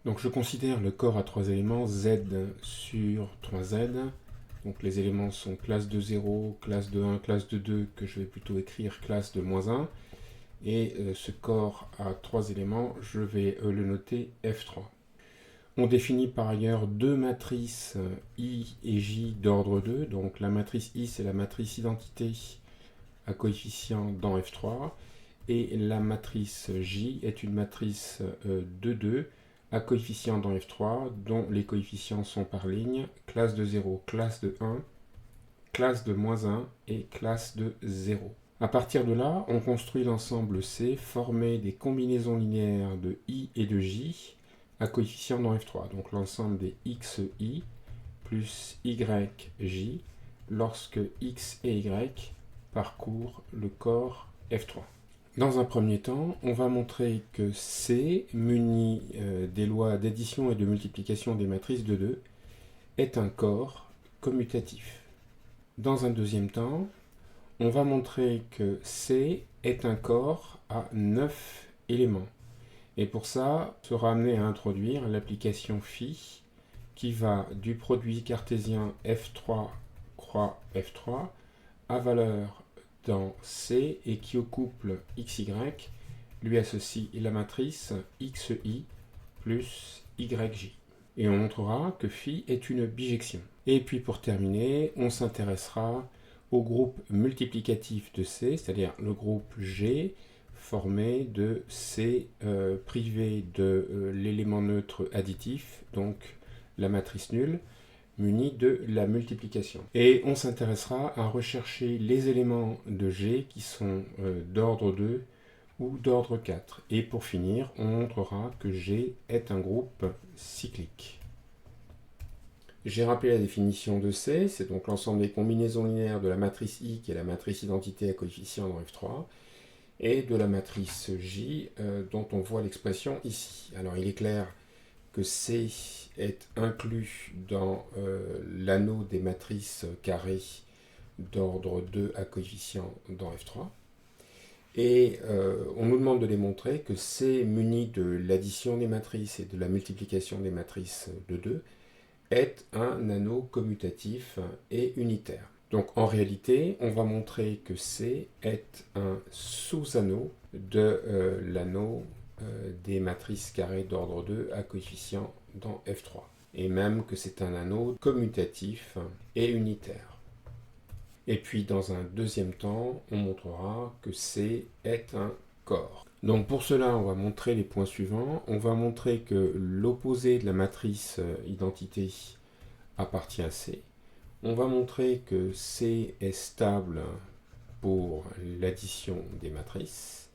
Donc je considère le corps à trois éléments Z sur 3Z. Donc les éléments sont classe de 0, classe de 1, classe de 2, que je vais plutôt écrire classe de moins 1. Et ce corps à trois éléments, je vais le noter F3. On définit par ailleurs deux matrices I et J d'ordre 2. Donc la matrice I, c'est la matrice identité à coefficient dans F3. Et la matrice J est une matrice de 2 à coefficient dans F3, dont les coefficients sont par ligne, classe de 0, classe de 1, classe de moins 1 et classe de 0. À partir de là, on construit l'ensemble C formé des combinaisons linéaires de I et de J à coefficient dans F3. Donc l'ensemble des XI plus YJ lorsque X et Y parcourent le corps F3. Dans un premier temps, on va montrer que C, muni des lois d'addition et de multiplication des matrices de 2, est un corps commutatif. Dans un deuxième temps, on va montrer que C est un corps à 9 éléments. Et pour ça, on sera amené à introduire l'application phi qui va du produit cartésien F3 croix F3 à valeur dans C et qui au couple XY lui associe la matrice XI plus YJ. Et on montrera que phi est une bijection. Et puis pour terminer, on s'intéressera au groupe multiplicatif de C, c'est-à-dire le groupe G, formé de C privé de l'élément neutre additif, donc la matrice nulle, munie de la multiplication. Et on s'intéressera à rechercher les éléments de G qui sont d'ordre 2 ou d'ordre 4. Et pour finir, on montrera que G est un groupe cyclique. J'ai rappelé la définition de C, c'est donc l'ensemble des combinaisons linéaires de la matrice I, qui est la matrice identité à coefficient dans F3, et de la matrice J, dont on voit l'expression ici. Alors il est clair que C est inclus dans l'anneau des matrices carrées d'ordre 2 à coefficient dans F3. Et on nous demande de démontrer que C muni de l'addition des matrices et de la multiplication des matrices de 2 est un anneau commutatif et unitaire. Donc en réalité, on va montrer que C est un sous-anneau de l'anneau des matrices carrées d'ordre 2 à coefficient dans F3. Et même que c'est un anneau commutatif et unitaire. Et puis dans un deuxième temps, on montrera que C est un corps. Donc pour cela, on va montrer les points suivants. On va montrer que l'opposé de la matrice identité appartient à C. On va montrer que C est stable pour l'addition des matrices.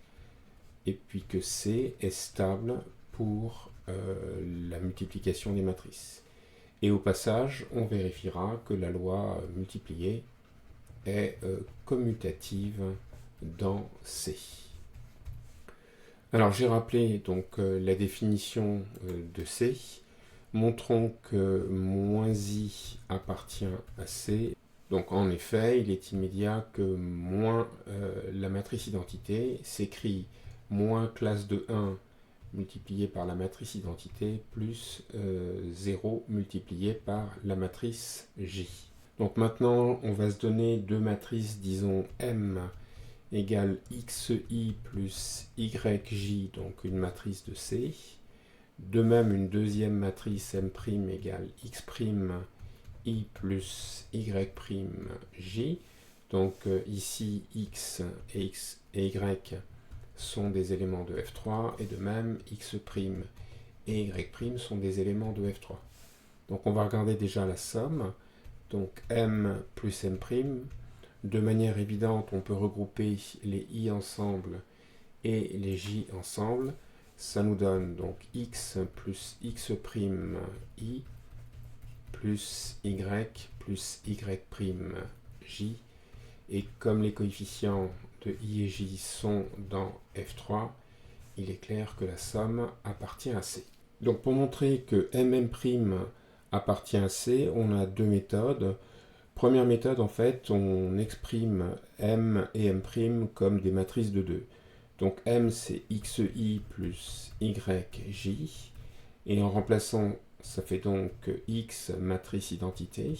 Et puis que C est stable pour la multiplication des matrices. Et au passage, on vérifiera que la loi multipliée est commutative dans C. Alors j'ai rappelé donc la définition de C. Montrons que moins I appartient à C. Donc en effet, il est immédiat que moins la matrice identité s'écrit moins classe de 1 multiplié par la matrice identité plus 0 multiplié par la matrice J. Donc maintenant, on va se donner deux matrices, disons M égale XI plus YJ, donc une matrice de C. De même, une deuxième matrice M' égale X'I plus Y'J. Donc ici, X et Y sont des éléments de F3, et de même, X' et Y' sont des éléments de F3. Donc on va regarder déjà la somme. Donc M plus M', de manière évidente, on peut regrouper les I ensemble et les J ensemble. Ça nous donne donc X plus X' I plus Y plus Y'J. Et comme les coefficients de I et J sont dans F3, il est clair que la somme appartient à C. Donc pour montrer que MM' appartient à C, on a deux méthodes. Première méthode, en fait, on exprime M et M' comme des matrices de 2. Donc M, c'est XI plus YJ, Et en remplaçant, ça fait donc X matrice identité,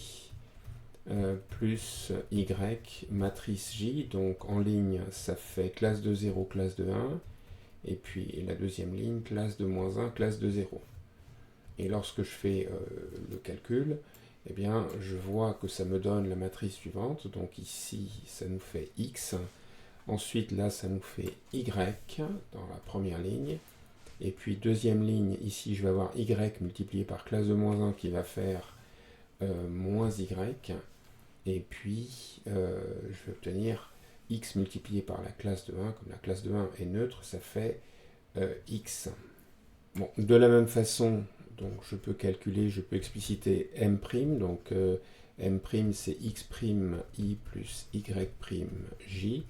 plus Y matrice J. Donc en ligne, ça fait classe de 0, classe de 1. Et puis la deuxième ligne, classe de moins 1, classe de 0. Et lorsque je fais le calcul, eh bien, je vois que ça me donne la matrice suivante. Donc ici, ça nous fait X. Ensuite, là, ça nous fait Y dans la première ligne. Et puis, deuxième ligne, ici, je vais avoir Y multiplié par classe de moins 1 qui va faire moins Y. Et puis, je vais obtenir X multiplié par la classe de 1. Comme la classe de 1 est neutre, ça fait X. Bon, de la même façon, donc je peux calculer, je peux expliciter M'. Donc M' c'est X' I plus Y' J.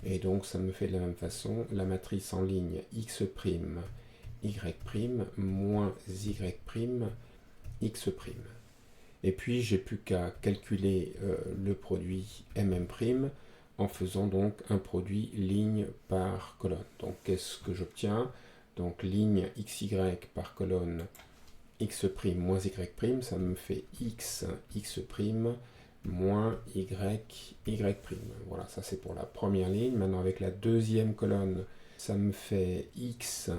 Et donc ça me fait de la même façon la matrice en ligne X', Y' moins Y', X'. Et puis j'ai plus qu'à calculer le produit M' en faisant donc un produit ligne par colonne. Donc qu'est-ce que j'obtiens? Donc ligne XY par colonne X' moins Y', ça me fait X', moins Y'. Voilà, ça c'est pour la première ligne. Maintenant avec la deuxième colonne, ça me fait X,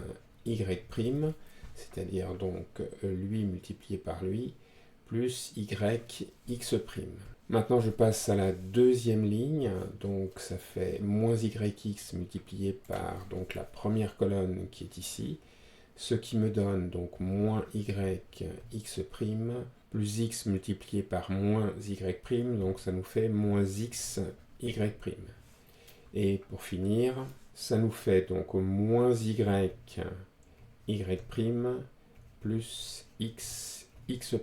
Y', c'est-à-dire donc lui multiplié par lui, plus Y, X'. Maintenant, je passe à la deuxième ligne, donc ça fait moins YX multiplié par donc, la première colonne qui est ici, ce qui me donne donc moins YX', plus X multiplié par moins Y', donc ça nous fait moins X, Y'. Et pour finir, ça nous fait donc moins Y, Y', plus X, X'.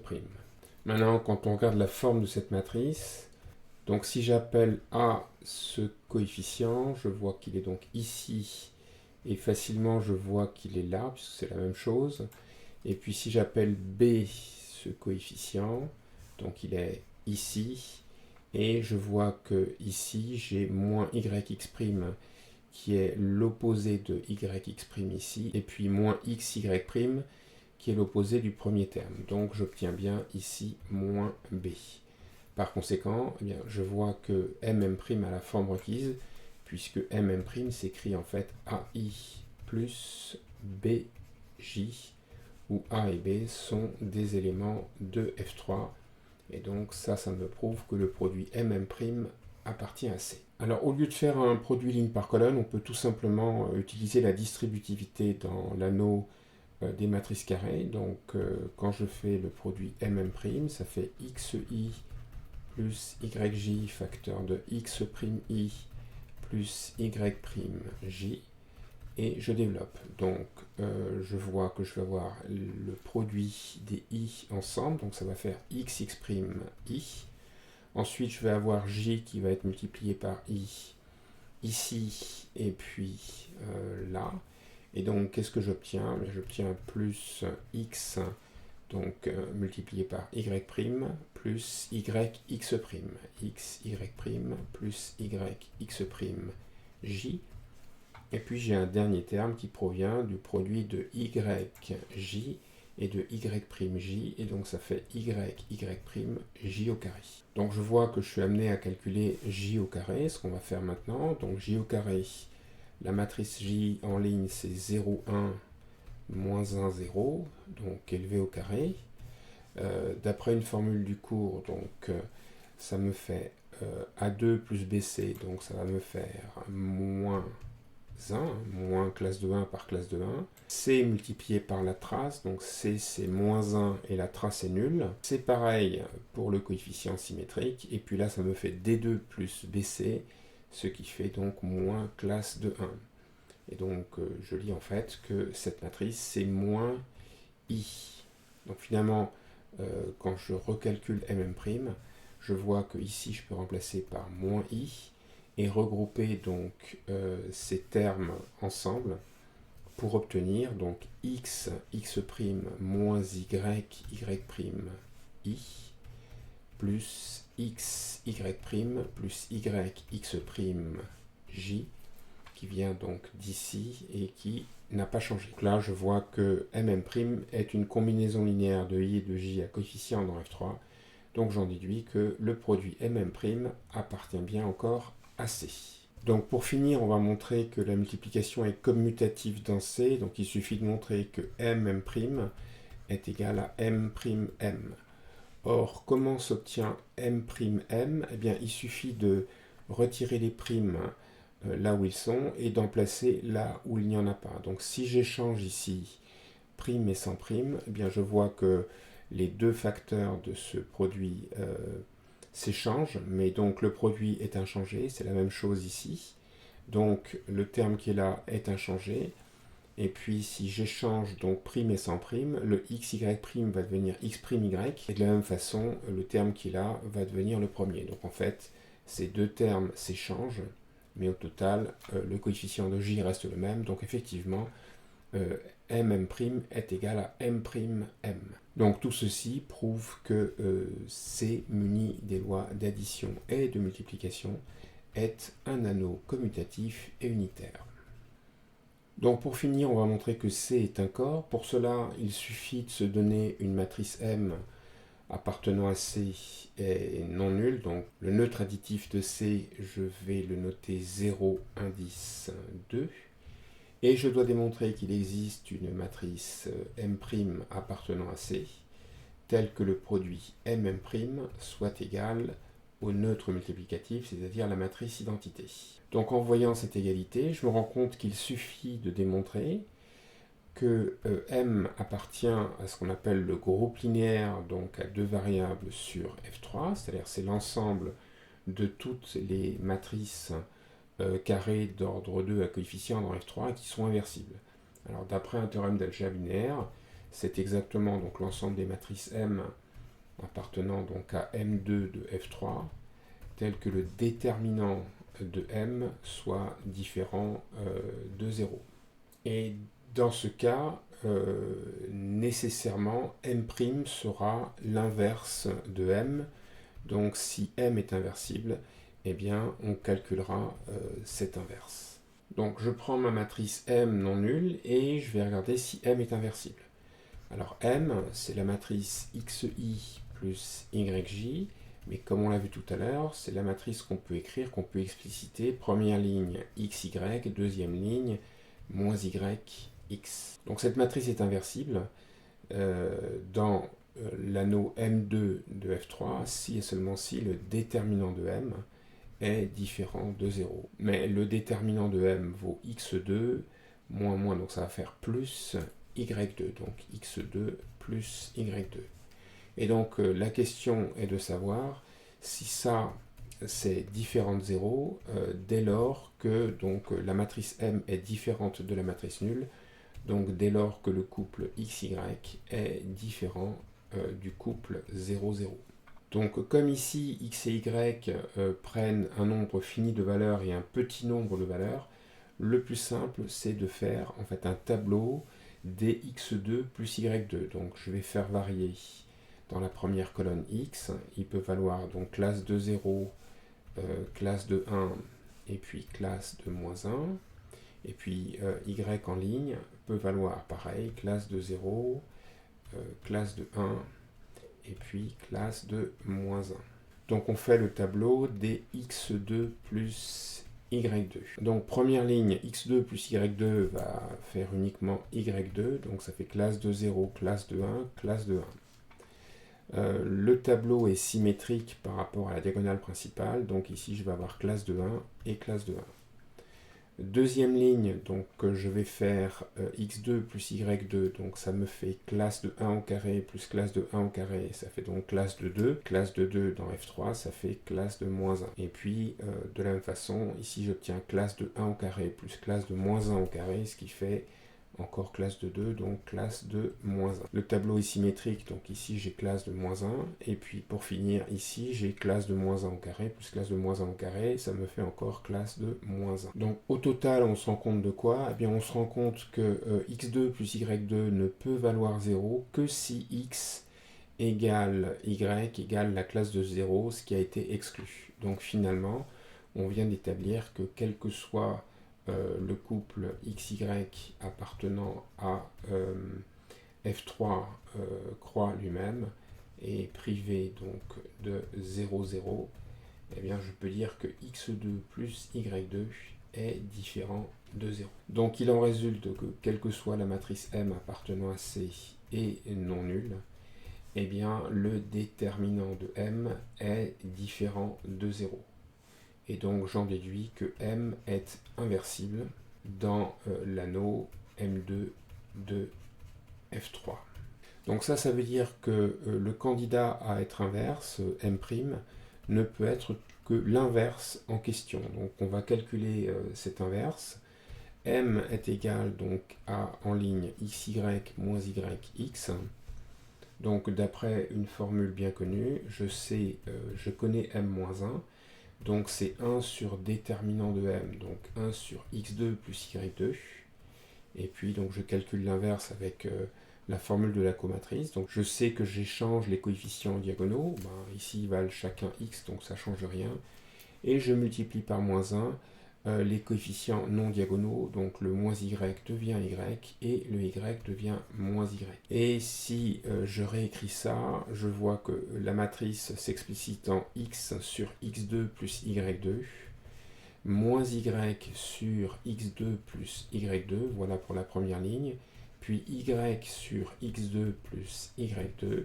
Maintenant, quand on regarde la forme de cette matrice, donc si j'appelle A ce coefficient, je vois qu'il est donc ici, et facilement je vois qu'il est là, puisque c'est la même chose. Et puis si j'appelle B ce coefficient, donc il est ici, et je vois que ici j'ai moins YX' qui est l'opposé de YX' ici, et puis moins XY' qui est l'opposé du premier terme. Donc j'obtiens bien ici moins B. Par conséquent, eh bien, je vois que M' a la forme requise, puisque M' s'écrit en fait AI plus BJ, où A et B sont des éléments de F3. Et donc ça me prouve que le produit M' appartient à C. Alors au lieu de faire un produit ligne par colonne, on peut tout simplement utiliser la distributivité dans l'anneau des matrices carrées. Donc quand je fais le produit M', ça fait XI plus YJ facteur de X' I plus Y'J, et je développe. Donc je vois que je vais avoir le produit des I ensemble, donc ça va faire XX' I. Ensuite je vais avoir J qui va être multiplié par I ici et puis là. Et donc, qu'est-ce que j'obtiens? J'obtiens plus X, donc multiplié par Y', plus YX', X, Y', plus YX', J. Et puis, j'ai un dernier terme qui provient du produit de YJ et de Y'J, et donc ça fait YY', J au carré. Donc, je vois que je suis amené à calculer J au carré, ce qu'on va faire maintenant. Donc, J au carré, la matrice J en ligne, c'est 0, 1, moins 1, 0, donc élevé au carré. D'après une formule du cours, donc ça me fait A2 plus BC, donc ça va me faire moins 1, moins classe de 1 par classe de 1. C multiplié par la trace, donc C c'est moins 1 et la trace est nulle. C'est pareil pour le coefficient symétrique, et puis là ça me fait D2 plus BC, ce qui fait donc moins classe de 1. Et donc je lis en fait que cette matrice c'est moins I. Donc finalement, quand je recalcule M', je vois que ici je peux remplacer par moins I et regrouper donc ces termes ensemble pour obtenir donc X, X' moins Y, Y' I plus X, Y' plus Y, X' J, qui qui vient donc d'ici et qui n'a pas changé. Donc là, je vois que mm' est une combinaison linéaire de i et de j à coefficient dans F3. Donc j'en déduis que le produit mm' appartient bien encore à C. Donc pour finir, on va montrer que la multiplication est commutative dans C. Donc il suffit de montrer que mm' est égal à m'm. Or, comment s'obtient m'm? Eh bien, il suffit de retirer les primes là où ils sont et d'en placer là où il n'y en a pas. Donc si j'échange ici prime et sans prime, eh bien, je vois que les deux facteurs de ce produit s'échangent, mais donc le produit est inchangé, c'est la même chose ici. Donc le terme qui est là est inchangé. Et puis si j'échange donc prime et sans prime, le xy' va devenir x'y. Et de la même façon, le terme qui est là va devenir le premier. Donc en fait, ces deux termes s'échangent, mais au total, le coefficient de j reste le même. Donc effectivement, mm' est égal à m'm. Donc tout ceci prouve que C, muni des lois d'addition et de multiplication, est un anneau commutatif et unitaire. Donc pour finir, on va montrer que C est un corps. Pour cela, il suffit de se donner une matrice M appartenant à C est non nulle. Donc le neutre additif de C, je vais le noter 0, indice 2. Et je dois démontrer qu'il existe une matrice M' appartenant à C, telle que le produit MM' soit égal au neutre multiplicatif, c'est-à-dire la matrice identité. Donc en voyant cette égalité, je me rends compte qu'il suffit de démontrer que M appartient à ce qu'on appelle le groupe linéaire, donc à deux variables sur F3, c'est-à-dire c'est l'ensemble de toutes les matrices carrées d'ordre 2 à coefficient dans F3 qui sont inversibles. Alors d'après un théorème d'algèbre linéaire, c'est exactement donc l'ensemble des matrices M appartenant donc à M2 de F3, tel que le déterminant de M soit différent de 0. Et dans ce cas, nécessairement, M' sera l'inverse de M. Donc si M est inversible, eh bien on calculera cette inverse. Donc je prends ma matrice M non nulle et je vais regarder si M est inversible. Alors M, c'est la matrice xi plus yj, mais comme on l'a vu tout à l'heure, c'est la matrice qu'on peut écrire, qu'on peut expliciter. Première ligne xy, deuxième ligne moins yx. Donc cette matrice est inversible dans l'anneau M2 de F3 si et seulement si le déterminant de M est différent de 0. Mais le déterminant de M vaut x2 moins moins, donc ça va faire plus y2, donc x2 plus y2. Et donc la question est de savoir si ça c'est différent de 0 dès lors que donc, la matrice M est différente de la matrice nulle, donc dès lors que le couple xy est différent du couple 0, 0. Donc comme ici x et y prennent un nombre fini de valeurs et un petit nombre de valeurs, le plus simple c'est de faire en fait un tableau des x2 plus y2. Donc je vais faire varier dans la première colonne x, il peut valoir donc classe de 0, classe de 1 et puis classe de moins 1. Et puis y en ligne peut valoir pareil, classe de 0, classe de 1 et puis classe de moins 1. Donc on fait le tableau des x2 plus y2. Donc première ligne, x2 plus y2 va faire uniquement y2, donc ça fait classe de 0, classe de 1, classe de 1. Le tableau est symétrique par rapport à la diagonale principale, donc ici je vais avoir classe de 1 et classe de 1. Deuxième ligne, donc je vais faire x2 plus y2, donc ça me fait classe de 1 au carré plus classe de 1 au carré, ça fait donc classe de 2. Classe de 2 dans F3, ça fait classe de moins 1. Et puis, de la même façon, ici j'obtiens classe de 1 au carré plus classe de moins 1 au carré, ce qui fait encore classe de 2, donc classe de moins 1. Le tableau est symétrique, donc ici j'ai classe de moins 1, et puis pour finir, ici j'ai classe de moins 1 au carré, plus classe de moins 1 au carré, ça me fait encore classe de moins 1. Donc au total, on se rend compte de quoi? Eh bien on se rend compte que x2 plus y2 ne peut valoir 0 que si x égale y égale la classe de 0, ce qui a été exclu. Donc finalement, on vient d'établir que quel que soit le couple XY appartenant à F3 croix lui-même est privé donc de 0, 0, eh bien je peux dire que x2 plus y2 est différent de 0. Donc il en résulte que quelle que soit la matrice M appartenant à C et non nulle, eh bien le déterminant de M est différent de 0. Et donc j'en déduis que M est inversible dans l'anneau M2 de F3. Donc ça veut dire que le candidat à être inverse, M', ne peut être que l'inverse en question. Donc on va calculer cette inverse. M est égal donc à en ligne xy moins yx. Donc d'après une formule bien connue, je connais M-1, donc c'est 1 sur déterminant de M, donc 1 sur x2 plus y2. Et puis donc je calcule l'inverse avec la formule de la comatrice. Donc je sais que j'échange les coefficients diagonaux. Ici ils valent chacun x, donc ça ne change rien. Et je multiplie par moins 1 les coefficients non diagonaux. Donc le moins y devient y et le y devient moins y. Et si je réécris ça, je vois que la matrice s'explicite en x sur x2 plus y2 moins y sur x2 plus y2, voilà pour la première ligne, puis y sur x2 plus y2,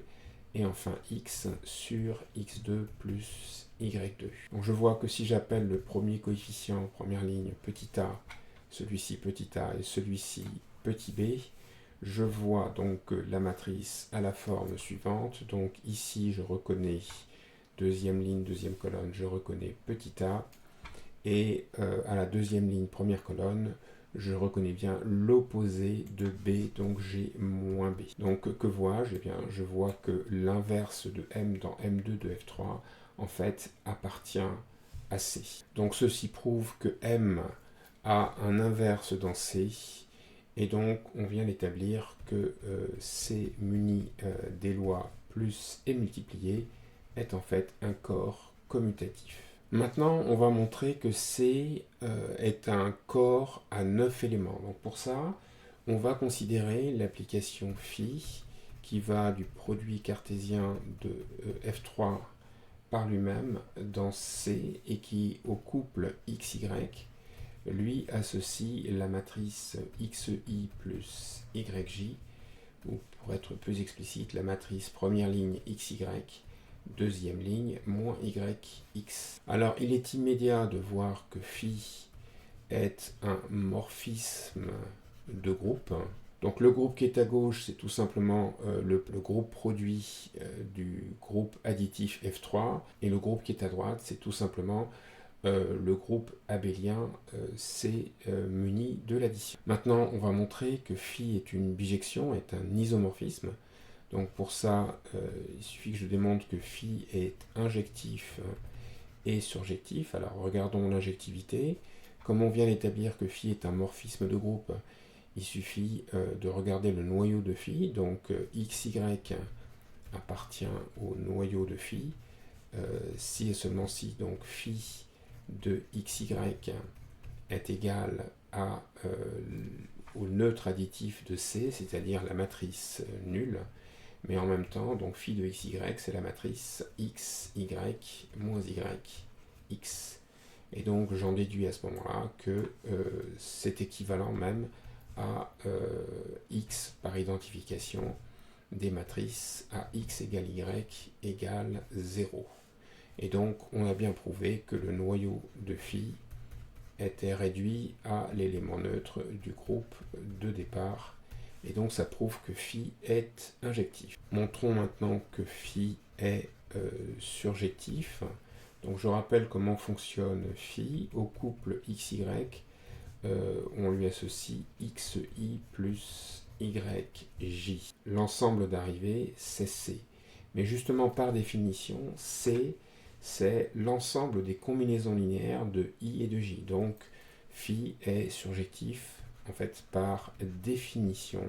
et enfin x sur x2 plus y2. Donc je vois que si j'appelle le premier coefficient, première ligne, petit a, celui-ci petit a et celui-ci petit b, je vois donc la matrice à la forme suivante. Donc ici je reconnais deuxième ligne, deuxième colonne, je reconnais petit a, et à la deuxième ligne, première colonne, je reconnais bien l'opposé de B, donc j'ai moins B. Donc que vois-je? Eh bien, je vois que l'inverse de M dans M2 de F3, en fait, appartient à C. Donc ceci prouve que M a un inverse dans C, et donc on vient d'établir que C muni des lois plus et multiplié est en fait un corps commutatif. Maintenant, on va montrer que C est un corps à 9 éléments. Donc pour ça, on va considérer l'application phi qui va du produit cartésien de F3 par lui-même dans C et qui, au couple XY, lui associe la matrice XI plus YJ, ou pour être plus explicite, la matrice première ligne XY, deuxième ligne, moins YX. Alors, il est immédiat de voir que phi est un morphisme de groupe. Donc, le groupe qui est à gauche, c'est tout simplement le groupe produit du groupe additif F3. Et le groupe qui est à droite, c'est tout simplement le groupe abélien C muni de l'addition. Maintenant, on va montrer que phi est une bijection, est un isomorphisme. Donc pour ça, il suffit que je démontre que phi est injectif et surjectif. Alors regardons l'injectivité. Comme on vient d'établir que phi est un morphisme de groupe, il suffit de regarder le noyau de phi. Donc xy appartient au noyau de phi. Si et seulement si, donc phi de xy est égal au neutre additif de C, c'est-à-dire la matrice nulle. Mais en même temps, donc phi de xy, c'est la matrice x, y, moins y, x. Et donc j'en déduis à ce moment-là que c'est équivalent même à x par identification des matrices à x égale y égale 0. Et donc on a bien prouvé que le noyau de phi était réduit à l'élément neutre du groupe de départ. Et donc ça prouve que phi est injectif. Montrons maintenant que phi est surjectif. Donc je rappelle comment fonctionne phi. Au couple xy, on lui associe xi plus yj. L'ensemble d'arrivée, c'est C. Mais justement, par définition, C, c'est l'ensemble des combinaisons linéaires de i et de j. Donc phi est surjectif en fait par définition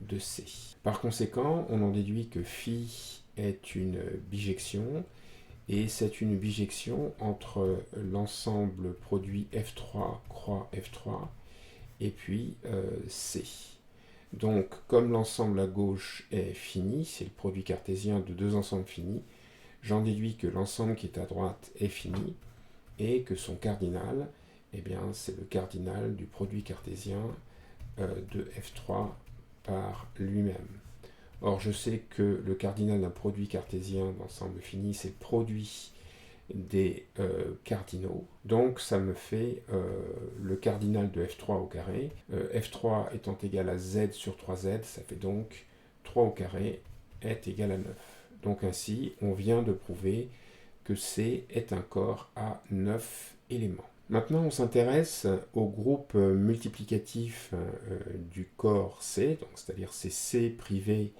de C. Par conséquent, on en déduit que phi est une bijection et c'est une bijection entre l'ensemble produit F3 croix F3 et puis C. Donc, comme l'ensemble à gauche est fini, c'est le produit cartésien de deux ensembles finis, j'en déduis que l'ensemble qui est à droite est fini et que son cardinal, eh bien, c'est le cardinal du produit cartésien de F3 par lui-même. Or, je sais que le cardinal d'un produit cartésien d'ensemble fini, c'est le produit des cardinaux. Donc, ça me fait le cardinal de F3 au carré. F3 étant égal à Z sur 3Z, ça fait donc 3 au carré est égal à 9. Donc ainsi, on vient de prouver que C est un corps à 9 éléments. Maintenant, on s'intéresse au groupe multiplicatif du corps C, c'est-à-dire c'est C privé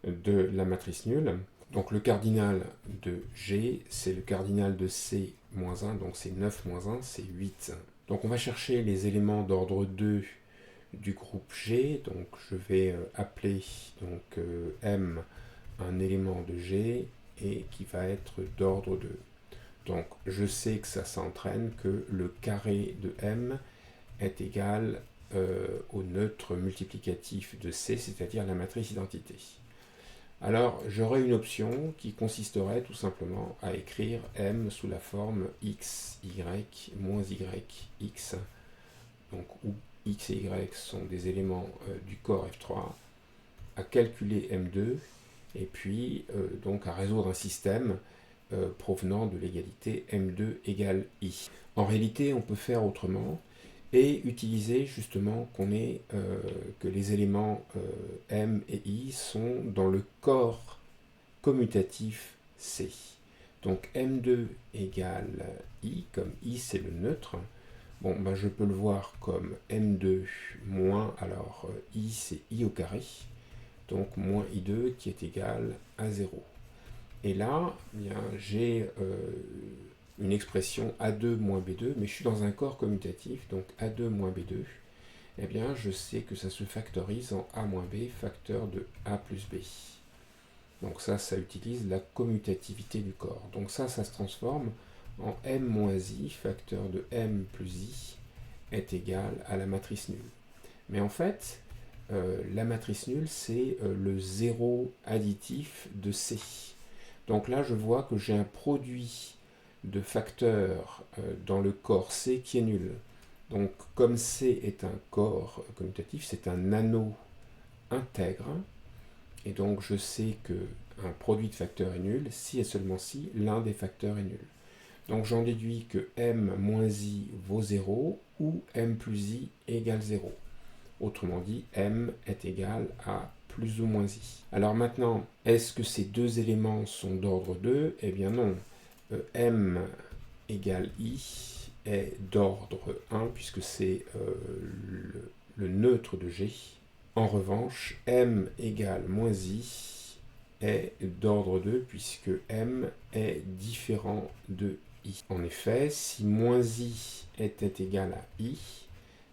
de la matrice nulle. Donc le cardinal de G, c'est le cardinal de C moins 1, donc c'est 9 moins 1, c'est 8. Donc on va chercher les éléments d'ordre 2 du groupe G, donc je vais appeler donc, M un élément de G et qui va être d'ordre 2. Donc je sais que ça s'entraîne que le carré de M est égal au neutre multiplicatif de C, c'est-à-dire la matrice identité. Alors j'aurais une option qui consisterait tout simplement à écrire M sous la forme x, y, moins y, x, donc où x et y sont des éléments du corps F3, à calculer M2 et puis donc à résoudre un système provenant de l'égalité M2 égale I. En réalité, on peut faire autrement et utiliser justement que les éléments M et I sont dans le corps commutatif C. Donc M2 égale I, comme I c'est le neutre. Bon, ben, je peux le voir comme M2 moins, alors I c'est I au carré, donc moins I2 qui est égal à 0. Et là, bien, j'ai une expression A2 moins B2, mais je suis dans un corps commutatif, donc A2 moins B2, eh bien, je sais que ça se factorise en A moins B, facteur de A plus B. Donc ça utilise la commutativité du corps. Donc ça se transforme en M moins I, facteur de M plus I, est égal à la matrice nulle. Mais en fait, la matrice nulle, c'est le zéro additif de C. Donc là, je vois que j'ai un produit de facteurs dans le corps C qui est nul. Donc comme C est un corps commutatif, c'est un anneau intègre, et donc je sais qu'un produit de facteurs est nul si et seulement si l'un des facteurs est nul. Donc j'en déduis que M moins I vaut 0 ou M plus I égale 0. Autrement dit, M est égal à plus ou moins I. Alors maintenant, est-ce que ces deux éléments sont d'ordre 2 ? Eh bien non. M égale I est d'ordre 1 puisque c'est le neutre de G. En revanche, M égale moins I est d'ordre 2 puisque M est différent de I. En effet, si moins I était égal à I,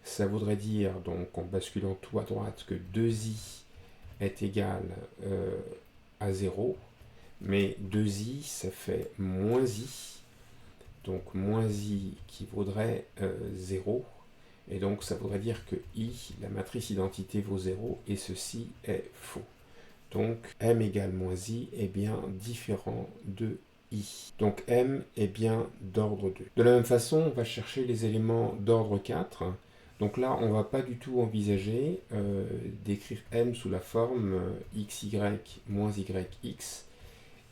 ça voudrait dire, donc en basculant tout à droite, que 2i est égal à 0, mais 2i, ça fait moins i, donc moins i qui vaudrait 0, et donc ça voudrait dire que i, la matrice identité, vaut 0, et ceci est faux. Donc m égale moins i est bien différent de i. Donc m est bien d'ordre 2. De la même façon, on va chercher les éléments d'ordre 4. Donc là, on ne va pas du tout envisager d'écrire m sous la forme xy moins yx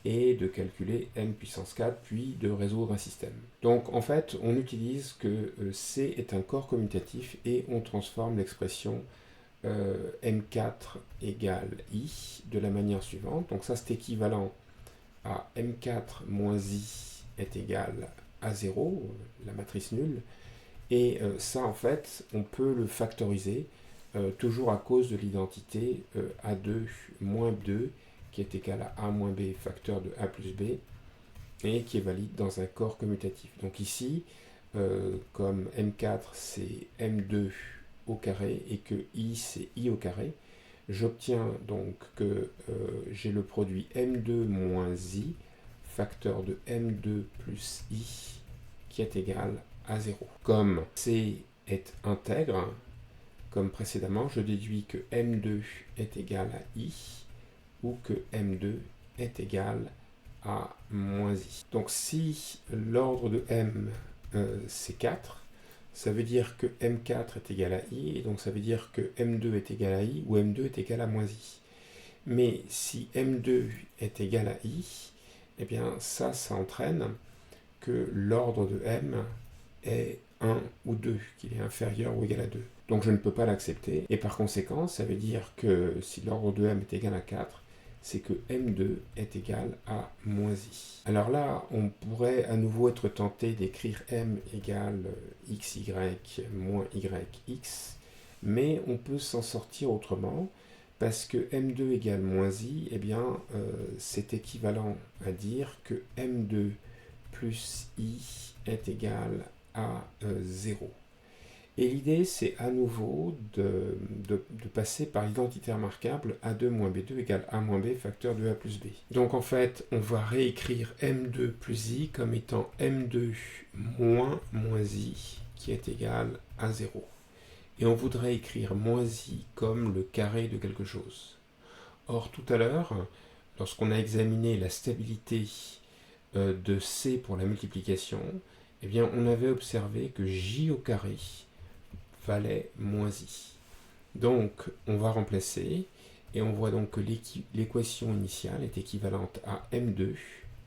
et de calculer m puissance 4, puis de résoudre un système. Donc en fait, on utilise que C est un corps commutatif et on transforme l'expression m4 égale i de la manière suivante. Donc ça, c'est équivalent à m4 moins i est égal à 0, la matrice nulle. Et ça, en fait, on peut le factoriser toujours à cause de l'identité A2 moins 2 qui est égal à A moins B facteur de A plus B et qui est valide dans un corps commutatif. Donc ici, comme M4 c'est M2 au carré et que I c'est I au carré, j'obtiens donc que j'ai le produit M2 moins I facteur de M2 plus I qui est égal à 0. Comme C est intègre, comme précédemment, je déduis que M2 est égal à I ou que M2 est égal à moins I. Donc si l'ordre de M c'est 4, ça veut dire que M4 est égal à I, et donc ça veut dire que M2 est égal à I ou M2 est égal à moins I. Mais si M2 est égal à I, eh bien ça entraîne que l'ordre de M est 1 ou 2, qu'il est inférieur ou égal à 2. Donc je ne peux pas l'accepter, et par conséquent, ça veut dire que si l'ordre de M est égal à 4, c'est que M2 est égal à moins I. Alors là, on pourrait à nouveau être tenté d'écrire M égale XY moins YX, mais on peut s'en sortir autrement, parce que M2 égale moins I, eh bien, c'est équivalent à dire que M2 plus I est égal à 0. Et l'idée, c'est à nouveau de passer par l'identité remarquable A2 moins B2 égale A moins B facteur de A plus B. Donc en fait, on va réécrire M2 plus I comme étant M2 moins I qui est égal à 0. Et on voudrait écrire moins I comme le carré de quelque chose. Or, tout à l'heure, lorsqu'on a examiné la stabilité de C pour la multiplication, eh bien, on avait observé que J au carré valait moins I. Donc, on va remplacer, et on voit donc que l'équation initiale est équivalente à M2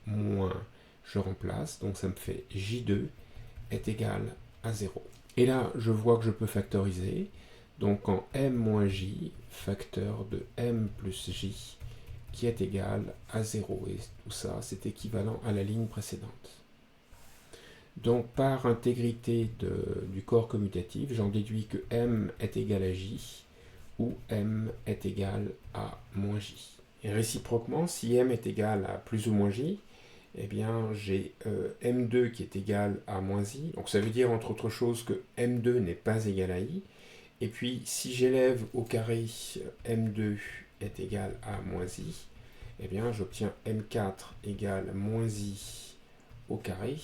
moins, je remplace, donc ça me fait J2 est égal à 0. Et là, je vois que je peux factoriser, donc en M moins J, facteur de M plus J, qui est égal à 0. Et tout ça, c'est équivalent à la ligne précédente. Donc, par intégrité du corps commutatif, j'en déduis que M est égal à J, ou M est égal à moins J. Et réciproquement, si M est égal à plus ou moins J, eh bien, j'ai M2 qui est égal à moins I. Donc, ça veut dire, entre autres choses, que M2 n'est pas égal à I. Et puis, si j'élève au carré M2 est égal à moins I, eh bien, j'obtiens M4 égale moins I au carré,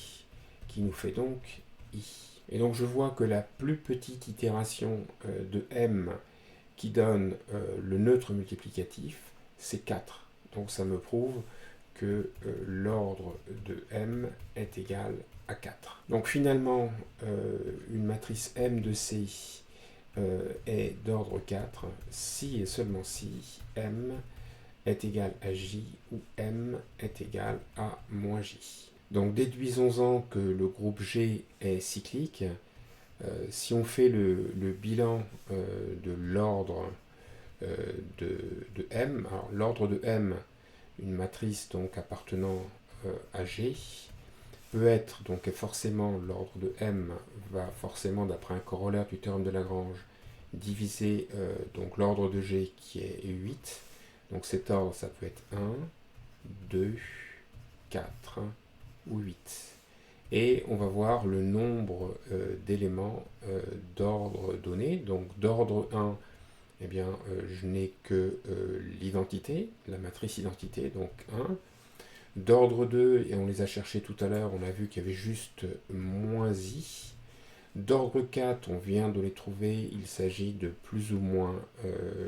qui nous fait donc I. Et donc, je vois que la plus petite itération de M qui donne le neutre multiplicatif, c'est 4. Donc, ça me prouve que l'ordre de M est égal à 4. Donc, finalement, une matrice M de C est d'ordre 4 si et seulement si M est égal à J ou M est égal à moins J. Donc déduisons-en que le groupe G est cyclique. Si on fait le bilan de l'ordre de M, alors l'ordre de M, une matrice donc appartenant à G, peut être donc forcément l'ordre de M va forcément d'après un corollaire du théorème de Lagrange diviser donc l'ordre de G qui est 8. Donc cet ordre ça peut être 1, 2, 4 ou 8. Et on va voir le nombre d'éléments d'ordre donné. Donc d'ordre 1, eh bien, je n'ai que l'identité, la matrice identité, donc 1. D'ordre 2, et on les a cherchés tout à l'heure, on a vu qu'il y avait juste moins I. D'ordre 4, on vient de les trouver, il s'agit de plus ou moins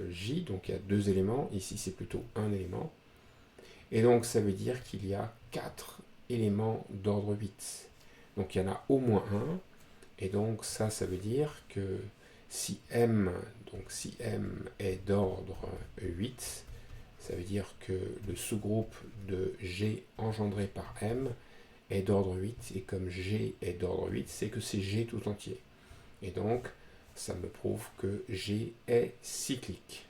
J, donc il y a 2 éléments, ici c'est plutôt un élément. Et donc ça veut dire qu'il y a 4 éléments d'ordre 8. Donc il y en a au moins un, et donc ça veut dire que si M est d'ordre 8, ça veut dire que le sous-groupe de G engendré par M est d'ordre 8, et comme G est d'ordre 8, c'est que c'est G tout entier. Et donc, ça me prouve que G est cyclique.